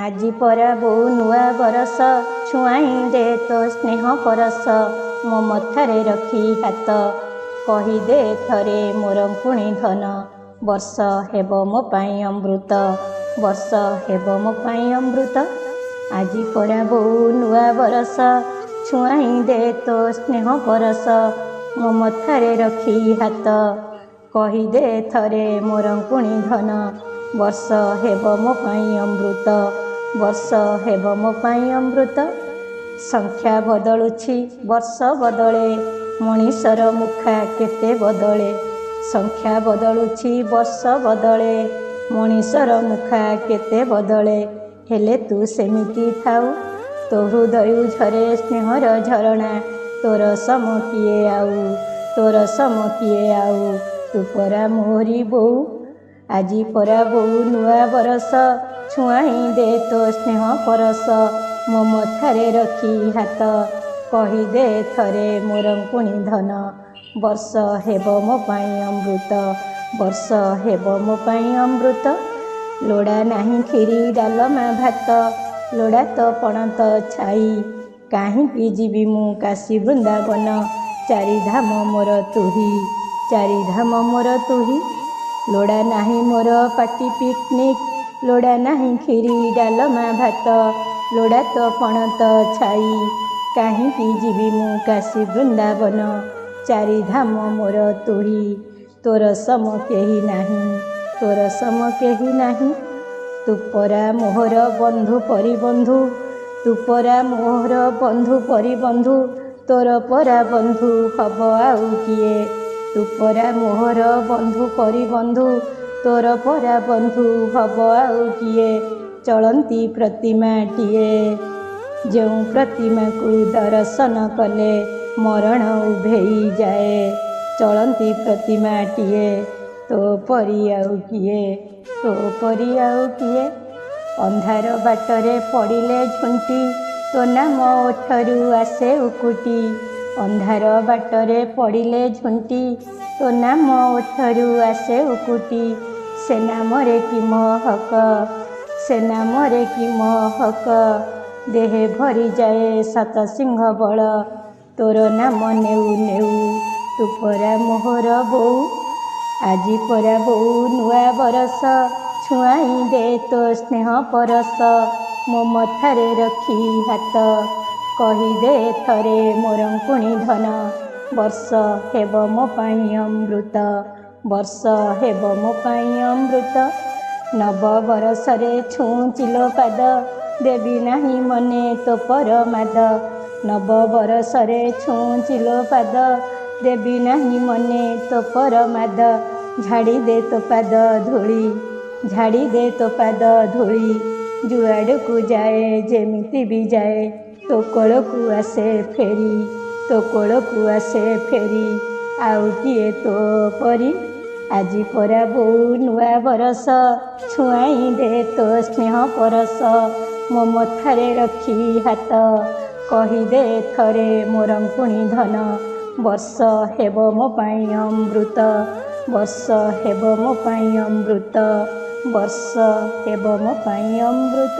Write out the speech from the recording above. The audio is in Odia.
ଆଜି ପରା ବୋଉ ନୂଆ ବରଷ, ଛୁଆଇଁ ଦେ ତୋ ସ୍ନେହ ପରଶ, ମୋ ମଥାରେ ରଖି ହାତ, କହିଦେ ଥରେ ମୋର ପୁଣି ଧନ, ବର୍ଷ ହେବ ମୋ ପାଇଁ ଅମୃତ, ବର୍ଷ ହେବ ମୋ ପାଇଁ ଅମୃତ। ଆଜି ପରା ବୋଉ ନୂଆ ବରଷ, ଛୁଆଇଁ ଦେ ତୋ ସ୍ନେହ ପରଶ, ମୋ ମଥାରେ ରଖି ହାତ, କହିଦେ ଥରେ ମୋର ପୁଣି ଧନ, ବର୍ଷ ହେବ ମୋ ପାଇଁ ଅମୃତ, ବର୍ଷ ହେବ ମୋ ପାଇଁ ଅମୃତ। ସଂଖ୍ୟା ବଦଳୁଛି ବର୍ଷ ବଦଳେ, ମଣିଷର ମୁଖା କେତେ ବଦଳେ, ସଂଖ୍ୟା ବଦଳୁଛି ବର୍ଷ ବଦଳେ, ମଣିଷର ମୁଖା କେତେ ବଦଳେ, ହେଲେ ତୁ ସେମିତି ଥାଉ, ତୋ ହୃଦୟରୁ ଝରେ ସ୍ନେହର ଝରଣା, ତୋର ସମ କିଏ ଆଉ, ତୋର ସମ କିଏ ଆଉ, ତୁ ପରା ମୋରି ବୋଉ। ଆଜି ପରା ବୋଉ ନୂଆ ବରଷ, ଛୁଆଇଁ ଦେ ତୋ ସ୍ନେହ ପରଶ, ମୋ ମଥାରେ ରଖି ହାତ, କହିଦେ ଥରେ ମୋର ପୁଣି ଧନ, ବର୍ଷ ହେବ ମୋ ପାଇଁ ଅମୃତ, ବର୍ଷ ହେବ ମୋ ପାଇଁ ଅମୃତ। ଲୋଡ଼ା ନାହିଁ କ୍ଷୀରି ଡାଲମା ଭାତ, ଲୋଡ଼ା ତ ପଣତ ଛାଇ, କାହିଁକି ଯିବି ମୁଁ କାଶୀ ବୃନ୍ଦାବନ, ଚାରିଧାମ ମୋର ତୁହି, ଚାରିଧାମ ମୋର ତୁହି। ଲୋଡ଼ା ନାହିଁ ମୋର ପାର୍ଟି ପିକନିକ୍, ଲୋଡ଼ା ନାହିଁ କ୍ଷୀରି ଡାଲମା ଭାତ, ଲୋଡ଼ା ତ ପଣତ ଛାଇ, କାହିଁକି ଯିବି ମୁଁ କାଶୀ ବୃନ୍ଦାବନ, ଚାରିଧାମ ମୋର ତୁହି, ତୋର ସମ କେହି ନାହିଁ, ତୋର ସମ କେହି ନାହିଁ। ତୁ ପରା ମୋହର ବନ୍ଧୁ ପରି ବନ୍ଧୁ, ତୁ ପରା ମୋହର ବନ୍ଧୁ ପରି ବନ୍ଧୁ, ତୋର ପରା ବନ୍ଧୁ ହବ ଆଉ କିଏ, ତୁ ପରା ମୋହର ବନ୍ଧୁ ପରି ବନ୍ଧୁ, ତୋର ପରା ବନ୍ଧୁ ହବ ଆଉ କିଏ। ଚଳନ୍ତି ପ୍ରତିମାଟିଏ, ଯେଉଁ ପ୍ରତିମାକୁ ଦର୍ଶନ କଲେ ମରଣ ଉଭେଇ ଯାଏ, ଚଳନ୍ତି ପ୍ରତିମାଟିଏ, ତୋ ପରି ଆଉ କିଏ, ତୋ ପରି ଆଉ କିଏ। ଅନ୍ଧାର ବାଟରେ ପଡ଼ିଲେ ଝୁଣ୍ଟି, ତୋ ନାମ ଓଠରୁ ଆସେ ଉକୁଟି, ଅନ୍ଧାର ବାଟରେ ପଡ଼ିଲେ ଝୁଣ୍ଟି, ତୋ ନାମ ଓଠରୁ ଆସେ ଉକୁଟି, ସେ ନାମରେ କି ମହକ, ସେ ନାମରେ କି ମହକ, ଦେହେ ଭରିଯାଏ ସାତ ସିଂହ ବଳ, ତୋର ନାମ ନେଉ ନେଉ, ତୁ ପରା ମୋହର ବୋଉ। ଆଜି ପରା ବୋଉ ନୂଆ ବରଷ, ଛୁଆଇଁ ଦେ ତୋ ସ୍ନେହ ପରଶ, ମୋ ମଥାରେ ରଖି ହାତ, କହିଦେ ଥରେ ମୋର ପୁଣି ଧନ, ବର୍ଷ ହେବ ମୋ ପାଇଁ ଅମୃତ, ବର୍ଷ ହେବ ମୋ ପାଇଁ ଅମୃତ। ନବ ବରଷରେ ଛୁଞ୍ଚିଲୋ ପାଦ, ଦେବି ନାହିଁ ମନେ ତୋ ପରମାଦ, ନବ ବରଷରେ ଛୁଞ୍ଚିଲୋ ପାଦ, ଦେବି ନାହିଁ ମନେ ତୋ ପରମାଦ, ଝାଡ଼ି ଦେ ତୋ ପାଦ ଧୂଳି, ଝାଡ଼ି ଦେ ତୋ ପାଦ ଧୂଳି, ଯୁଆଡ଼କୁ ଯାଏ ଯେମିତି ବି ଯାଏ, ତୋ କୋଳକୁ ଆସେ ଫେରି, ତୋ କୋଳକୁ ଆସେ ଫେରି, ଆଉ କିଏ ତୋ ପରି। ଆଜି ପରା ବୋଉ ନୂଆ ବରଷ, ଛୁଆଇଁ ଦେ ତୋ ସ୍ନେହ ପରଶ, ମୋ ମଥାରେ ରଖି ହାତ, କହିଦେ ଥରେ ମୋର ପୁଣି ଧନ, ବର୍ଷ ହେବ ମୋ ପାଇଁ ଅମୃତ, ବର୍ଷ ହେବ ମୋ ପାଇଁ ଅମୃତ, ବର୍ଷ ହେବ ମୋ ପାଇଁ ଅମୃତ।